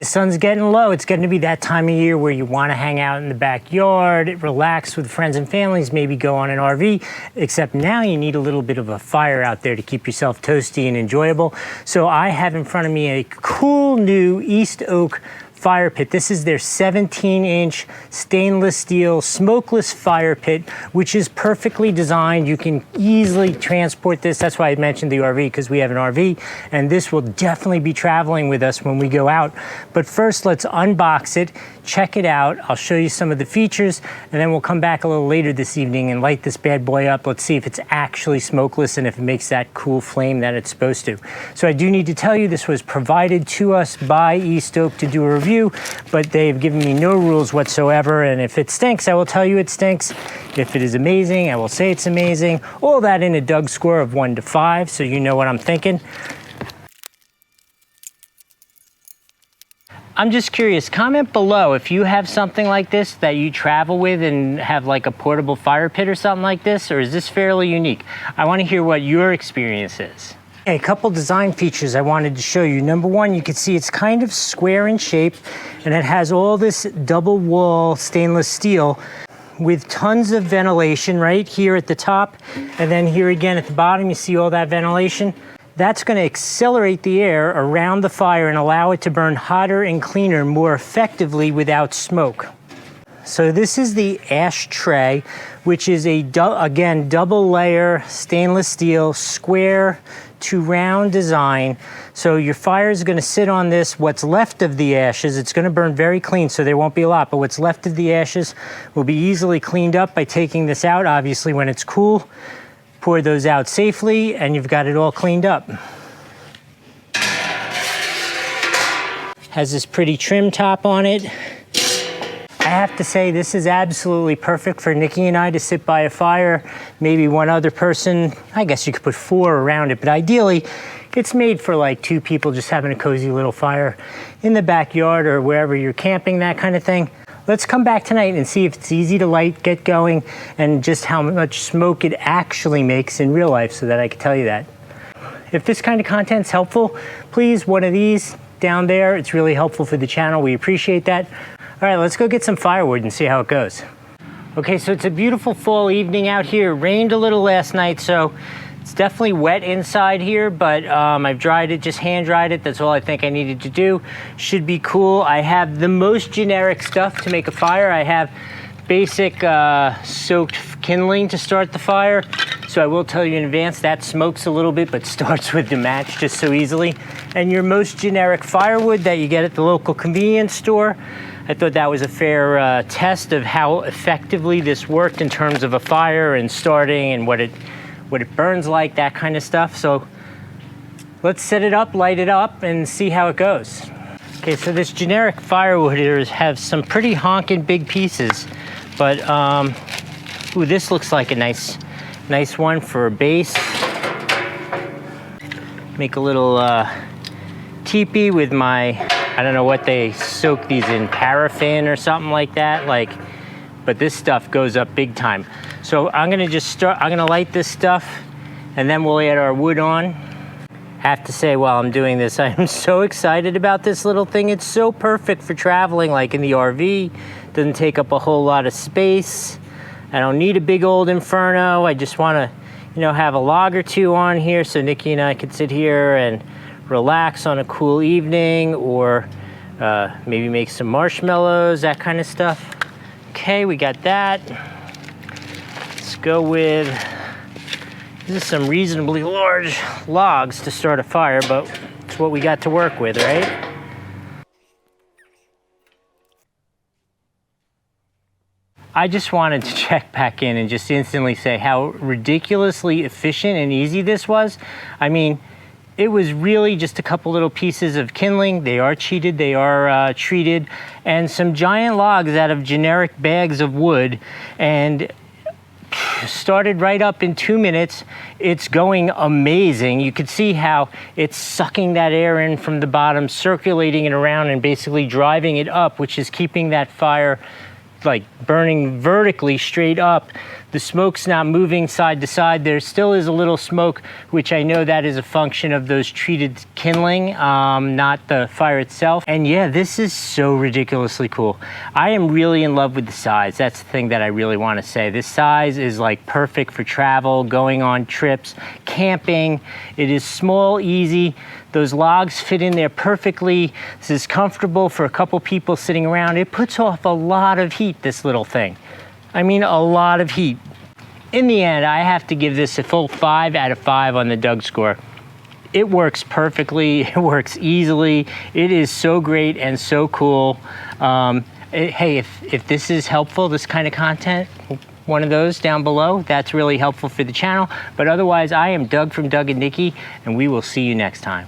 sun's getting low. It's getting to be that time of year where you want to hang out in the backyard, relax with friends and families, maybe go on an RV, except now you need a little bit of a fire out there to keep yourself toasty and enjoyable. So I have in front of me a cool new East Oak fire pit. This is their 17-inch stainless steel smokeless fire pit, which is perfectly designed. You can easily transport this. That's why I mentioned the RV, because we have an RV, and this will definitely be traveling with us when we go out. But first, let's unbox it, check it out. I'll show you some of the features, and then we'll come back a little later this evening and light this bad boy up. Let's see if it's actually smokeless and if it makes that cool flame that it's supposed to. So I do need to tell you, this was provided to us by East Oak to do a review, but they've given me no rules whatsoever, and if it stinks, I will tell you it stinks. If it is amazing, I will say it's amazing. All that in a Doug score of 1 to 5, so you know what I'm thinking. I'm just curious, comment below if you have something like this that you travel with and have like a portable fire pit or something like this, or is this fairly unique? I want to hear what your experience is. A couple design features I wanted to show you. Number one, you can see it's kind of square in shape, and it has all this double wall stainless steel with tons of ventilation right here at the top, and then here again at the bottom you see all that ventilation. That's going to accelerate the air around the fire and allow it to burn hotter and cleaner more effectively without smoke. So this is the ashtray, which is again double layer stainless steel square to round design. So your fire is going to sit on this. What's left of the ashes, it's going to burn very clean, so there won't be a lot, but what's left of the ashes will be easily cleaned up by taking this out, obviously when it's cool. Pour those out safely and you've got it all cleaned up. Has this pretty trim top on it. I have to say, this is absolutely perfect for Nikki and I to sit by a fire, maybe one other person. I guess you could put 4 around it, but ideally it's made for like 2 people just having a cozy little fire in the backyard or wherever you're camping, that kind of thing. Let's come back tonight and see if it's easy to light, get going, and just how much smoke it actually makes in real life so that I can tell you that. If this kind of content's helpful, please, one of these down there. It's really helpful for the channel. We appreciate that. All right, let's go get some firewood and see how it goes. Okay, so it's a beautiful fall evening out here. It rained a little last night, so it's definitely wet inside here, but I've dried it, just hand dried it. That's all I think I needed to do. Should be cool. I have the most generic stuff to make a fire. I have basic soaked kindling to start the fire. So I will tell you in advance, that smokes a little bit, but starts with the match just so easily. And your most generic firewood that you get at the local convenience store. I thought that was a fair test of how effectively this worked in terms of a fire and starting and what it burns like, that kind of stuff. So let's set it up, light it up, and see how it goes. Okay, so this generic firewood here has some pretty honking big pieces, but ooh, this looks like a nice one for a base. Make a little teepee with my, I don't know what they soak these in, paraffin or something like that, but this stuff goes up big time. So I'm gonna light this stuff and then we'll add our wood on. Have to say, while I'm doing this, I am so excited about this little thing. It's so perfect for traveling, like in the RV. Doesn't take up a whole lot of space. I don't need a big old inferno. I just wanna, have a log or 2 on here so Nikki and I could sit here and relax on a cool evening, or maybe make some marshmallows, that kind of stuff. Okay, we got that. Let's go with, this is some reasonably large logs to start a fire, but it's what we got to work with, right? I just wanted to check back in and just instantly say how ridiculously efficient and easy this was. I mean, it was really just a couple little pieces of kindling. They are cheated, they are treated, and some giant logs out of generic bags of wood, and started right up in 2 minutes. It's going amazing. You could see how it's sucking that air in from the bottom, circulating it around and basically driving it up, which is keeping that fire like burning vertically straight up. The smoke's not moving side to side. There still is a little smoke, which I know that is a function of those treated kindling, not the fire itself. And yeah, this is so ridiculously cool. I am really in love with the size. That's the thing that I really want to say. This size is like perfect for travel, going on trips, camping. It is small, easy. Those logs fit in there perfectly. This is comfortable for a couple people sitting around. It puts off a lot of heat, this little thing. I mean, a lot of heat. In the end, I have to give this a full 5 out of 5 on the Doug score. It works perfectly, it works easily. It is so great and so cool. Hey, if this is helpful, this kind of content, one of those down below, that's really helpful for the channel. But otherwise, I am Doug from Doug and Nikki, and we will see you next time.